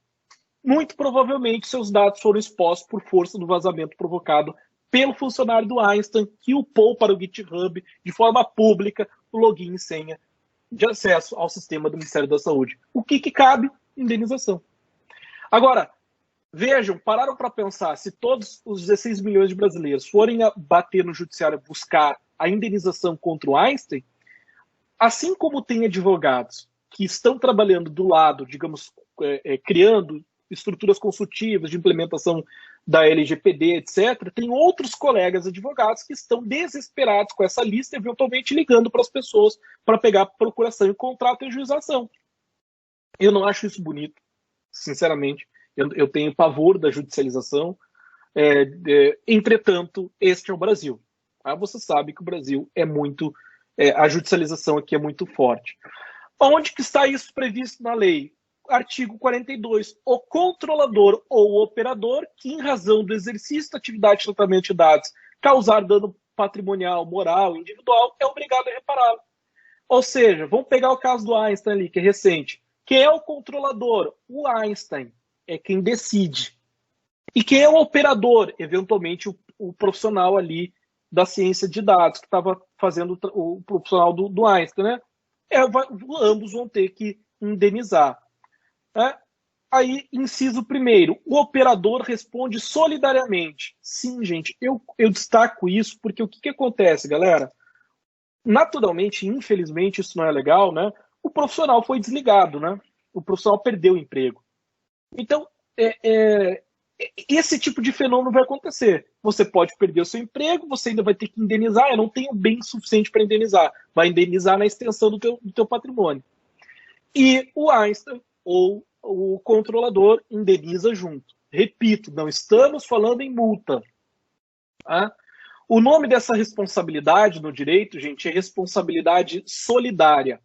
muito provavelmente seus dados foram expostos por força do vazamento provocado pelo funcionário do Einstein, que upou para o GitHub de forma pública o login e senha de acesso ao sistema do Ministério da Saúde. O que cabe? Indenização. Agora, vejam, pararam para pensar, se todos os 16 milhões de brasileiros forem bater no judiciário buscar a indenização contra o Einstein, assim como tem advogados que estão trabalhando do lado, digamos, criando estruturas consultivas de implementação da LGPD, etc., tem outros colegas advogados que estão desesperados com essa lista, eventualmente ligando para as pessoas para pegar procuração e contrato e juização. Eu não acho isso bonito, sinceramente. Eu tenho pavor da judicialização. Entretanto, este é o Brasil. Você sabe que o Brasil é muito... a judicialização aqui é muito forte. Onde que está isso previsto na lei? Artigo 42. O controlador ou o operador que, em razão do exercício da atividade de tratamento de dados, causar dano patrimonial, moral, individual, é obrigado a repará-lo. Ou seja, vamos pegar o caso do Einstein ali, que é recente. Quem é o controlador? O Einstein é quem decide. E quem é o operador? Eventualmente, o profissional ali da ciência de dados, que estava fazendo o profissional do Einstein, né? Ambos vão ter que indenizar. Aí, inciso primeiro, o operador responde solidariamente. Sim, gente, eu destaco isso porque o que acontece, galera? Naturalmente, infelizmente, isso não é legal, né? O profissional foi desligado, né? O profissional perdeu o emprego. Então, esse tipo de fenômeno vai acontecer. Você pode perder o seu emprego, você ainda vai ter que indenizar. Eu não tenho bem suficiente para indenizar. Vai indenizar na extensão do teu patrimônio. E o Einstein, ou o controlador, indeniza junto. Repito, não estamos falando em multa. Tá? O nome dessa responsabilidade no direito, gente, é responsabilidade solidária.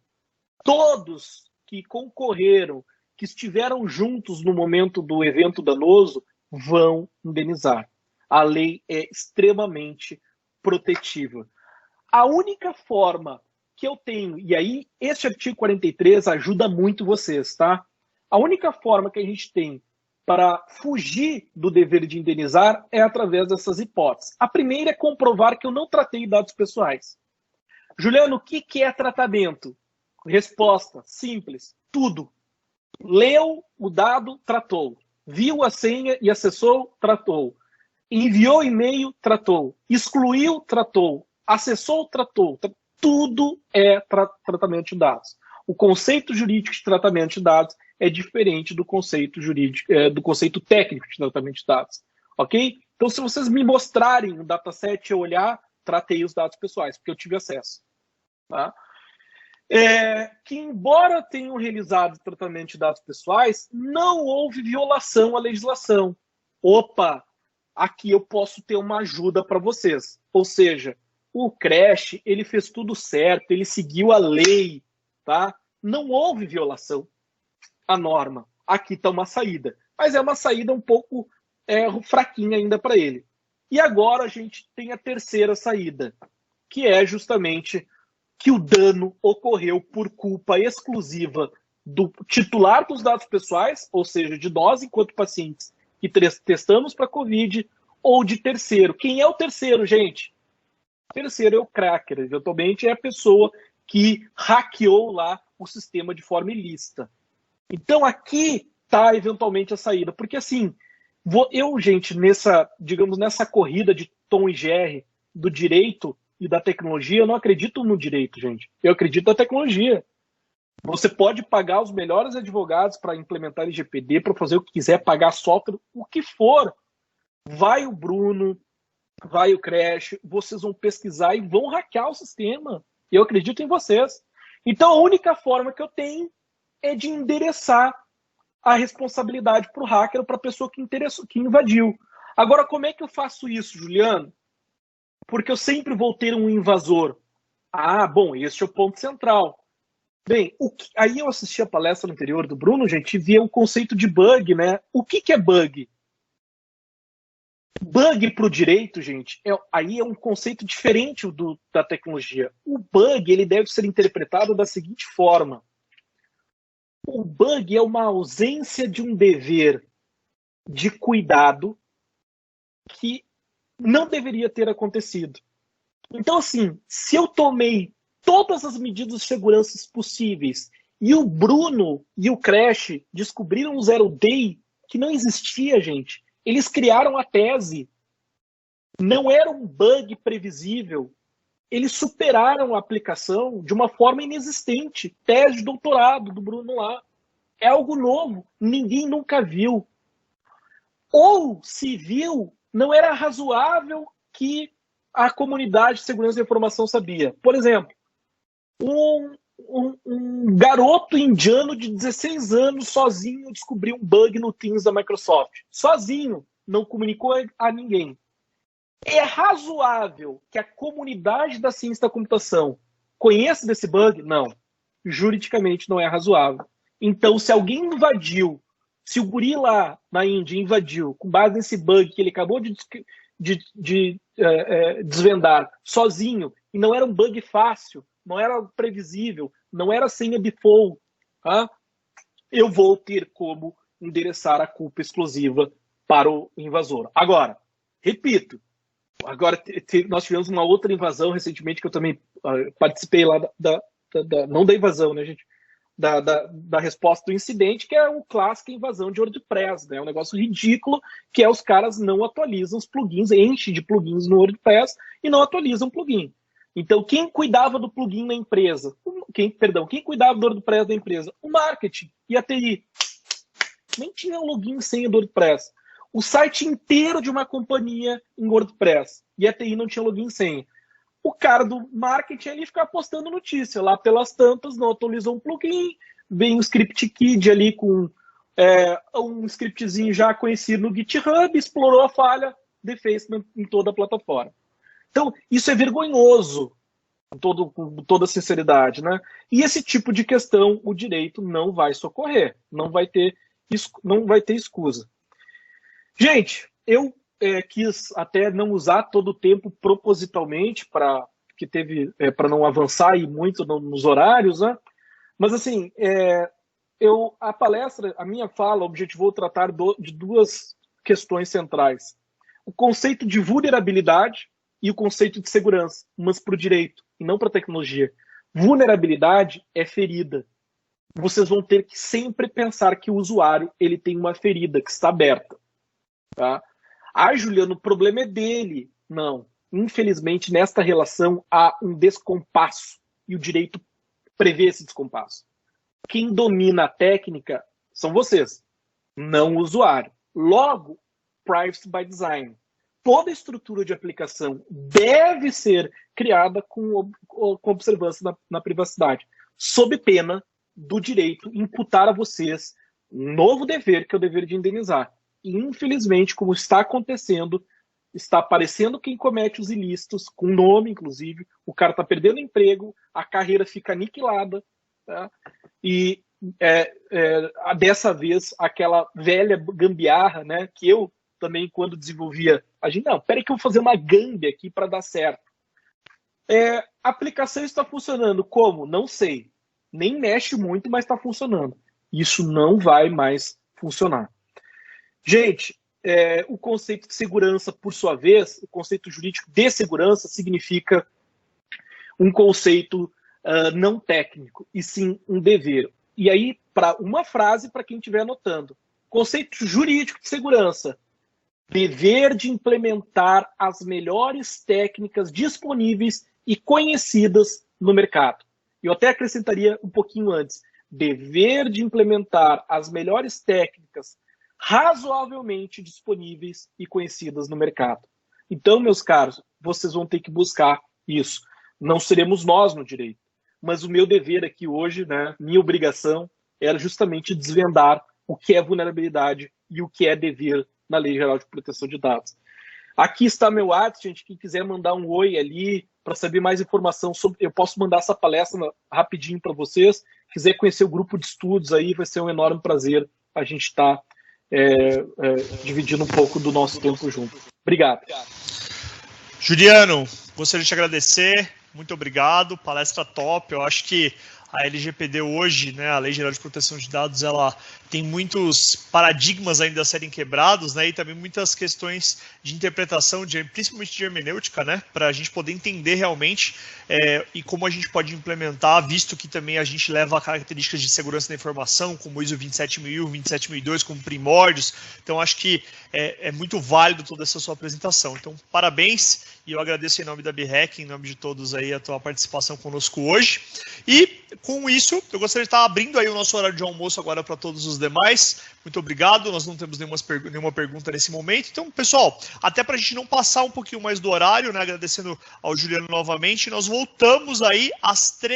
Todos que concorreram, que estiveram juntos no momento do evento danoso, vão indenizar. A lei é extremamente protetiva. A única forma que eu tenho, e aí este artigo 43 ajuda muito vocês, tá? A única forma que a gente tem para fugir do dever de indenizar é através dessas hipóteses. A primeira é comprovar que eu não tratei dados pessoais. Juliano, o que é tratamento? Resposta simples: tudo. Leu o dado, tratou. Viu a senha e acessou, tratou. Enviou e-mail, tratou. Excluiu, tratou. Acessou, tratou. Tudo é tratamento de dados. O conceito jurídico de tratamento de dados é diferente do conceito jurídico, do conceito técnico de tratamento de dados. Ok? Então, se vocês me mostrarem um dataset, eu olhar, tratei os dados pessoais, porque eu tive acesso. Tá? Que, embora tenham realizado tratamento de dados pessoais, não houve violação à legislação. Opa, aqui eu posso ter uma ajuda para vocês. Ou seja, o Crash, ele fez tudo certo, ele seguiu a lei, tá? Não houve violação à norma. Aqui está uma saída, mas é uma saída um pouco fraquinha ainda para ele. E agora a gente tem a terceira saída, que é justamente que o dano ocorreu por culpa exclusiva do titular dos dados pessoais, ou seja, de nós enquanto pacientes que testamos para Covid, ou de terceiro. Quem é o terceiro, gente? O terceiro é o cracker, eventualmente é a pessoa que hackeou lá o sistema de forma ilícita. Então aqui está eventualmente a saída, porque assim, gente, nessa corrida de Tom e Jerry do direito e da tecnologia, eu não acredito no direito, gente. Eu acredito na tecnologia. Você pode pagar os melhores advogados para implementar LGPD, para fazer o que quiser, pagar software, o que for. Vai o Bruno, vai o Crash, vocês vão pesquisar e vão hackear o sistema. Eu acredito em vocês. Então a única forma que eu tenho é de endereçar a responsabilidade para o hacker ou para a pessoa que invadiu. Agora, como é que eu faço isso, Juliano? Porque eu sempre vou ter um invasor. Ah, bom, esse é o ponto central. Bem, aí eu assisti a palestra anterior do Bruno, gente, e via o conceito de bug, né? O que é bug? Bug para o direito, gente, aí é um conceito diferente da tecnologia. O bug, ele deve ser interpretado da seguinte forma. O bug é uma ausência de um dever de cuidado que não deveria ter acontecido. Então, assim, se eu tomei todas as medidas de segurança possíveis e o Bruno e o Crash descobriram um zero day que não existia, gente, eles criaram a tese. Não era um bug previsível. Eles superaram a aplicação de uma forma inexistente. Tese de doutorado do Bruno lá. É algo novo. Ninguém nunca viu. Ou, se viu, não era razoável que a comunidade de segurança da informação sabia. Por exemplo, um garoto indiano de 16 anos sozinho descobriu um bug no Teams da Microsoft. Sozinho. Não comunicou a ninguém. É razoável que a comunidade da ciência da computação conheça desse bug? Não. Juridicamente não é razoável. Então, se alguém invadiu, se o guri lá na Índia invadiu com base nesse bug que ele acabou de desvendar sozinho, e não era um bug fácil, não era previsível, não era senha default, tá? Eu vou ter como endereçar a culpa exclusiva para o invasor. Agora, repito, nós tivemos uma outra invasão recentemente que eu também participei lá não da invasão, né, gente? Da resposta do incidente, que é o clássico invasão de WordPress, né? Um negócio ridículo, que é os caras não atualizam os plugins, enche de plugins no WordPress e não atualizam o plugin. Então, quem cuidava do plugin na empresa? Quem cuidava do WordPress da empresa? O marketing e a TI. Nem tinha login e senha do WordPress. O site inteiro de uma companhia em WordPress e a TI não tinha login e senha. O cara do marketing ali fica postando notícia. Lá pelas tantas, não atualizou um plugin, vem um script kid ali com um scriptzinho já conhecido no GitHub, explorou a falha, defacement em toda a plataforma. Então, isso é vergonhoso, com toda sinceridade, né? E esse tipo de questão, o direito não vai socorrer, não vai ter escusa. Gente, eu quis até não usar todo o tempo propositalmente para não avançar e muito nos horários, né? Mas assim, a palestra, a minha fala, objetivou tratar de duas questões centrais. O conceito de vulnerabilidade e o conceito de segurança, mas para o direito e não para a tecnologia. Vulnerabilidade é ferida. Vocês vão ter que sempre pensar que o usuário ele tem uma ferida que está aberta. Tá? Juliano, o problema é dele. Não. Infelizmente, nesta relação há um descompasso e o direito prevê esse descompasso. Quem domina a técnica são vocês, não o usuário. Logo, privacy by design. Toda estrutura de aplicação deve ser criada com observância na privacidade, sob pena do direito imputar a vocês um novo dever, que é o dever de indenizar. E, infelizmente, como está acontecendo, está aparecendo quem comete os ilícitos, com nome, inclusive, o cara está perdendo emprego, a carreira fica aniquilada, tá? E dessa vez, aquela velha gambiarra, né, que eu também, quando desenvolvia, a gente, não, peraí que eu vou fazer uma gambi aqui para dar certo. A aplicação está funcionando como? Não sei. Nem mexe muito, mas está funcionando. Isso não vai mais funcionar. Gente, o conceito de segurança, por sua vez, o conceito jurídico de segurança significa um conceito não técnico, e sim um dever. E aí, para uma frase para quem estiver anotando. Conceito jurídico de segurança. Dever de implementar as melhores técnicas disponíveis e conhecidas no mercado. Eu até acrescentaria um pouquinho antes. Dever de implementar as melhores técnicas razoavelmente disponíveis e conhecidas no mercado. Então, meus caros, vocês vão ter que buscar isso. Não seremos nós no direito. Mas o meu dever aqui hoje, né, minha obrigação, era justamente desvendar o que é vulnerabilidade e o que é dever na Lei Geral de Proteção de Dados. Aqui está meu WhatsApp, gente. Quem quiser mandar um oi ali para saber mais informação sobre, eu posso mandar essa palestra rapidinho para vocês. Quiser conhecer o grupo de estudos aí, vai ser um enorme prazer a gente estar dividindo um pouco do nosso tempo junto. Obrigado. Juliano, gostaria de te agradecer. Muito obrigado. Palestra top. Eu acho que a LGPD hoje, né, a Lei Geral de Proteção de Dados, ela tem muitos paradigmas ainda a serem quebrados, né, e também muitas questões de interpretação, principalmente de hermenêutica, né, para a gente poder entender realmente e como a gente pode implementar, visto que também a gente leva características de segurança da informação, como o ISO 27000, 27002, como primórdios. Então, acho que é muito válido toda essa sua apresentação. Então, parabéns, e eu agradeço em nome da BREC, em nome de todos aí, a tua participação conosco hoje. E, com isso, eu gostaria de estar abrindo aí o nosso horário de almoço agora para todos os demais. Muito obrigado, nós não temos nenhuma pergunta nesse momento. Então, pessoal, até para a gente não passar um pouquinho mais do horário, né, agradecendo ao Juliano novamente, nós voltamos aí às 13h.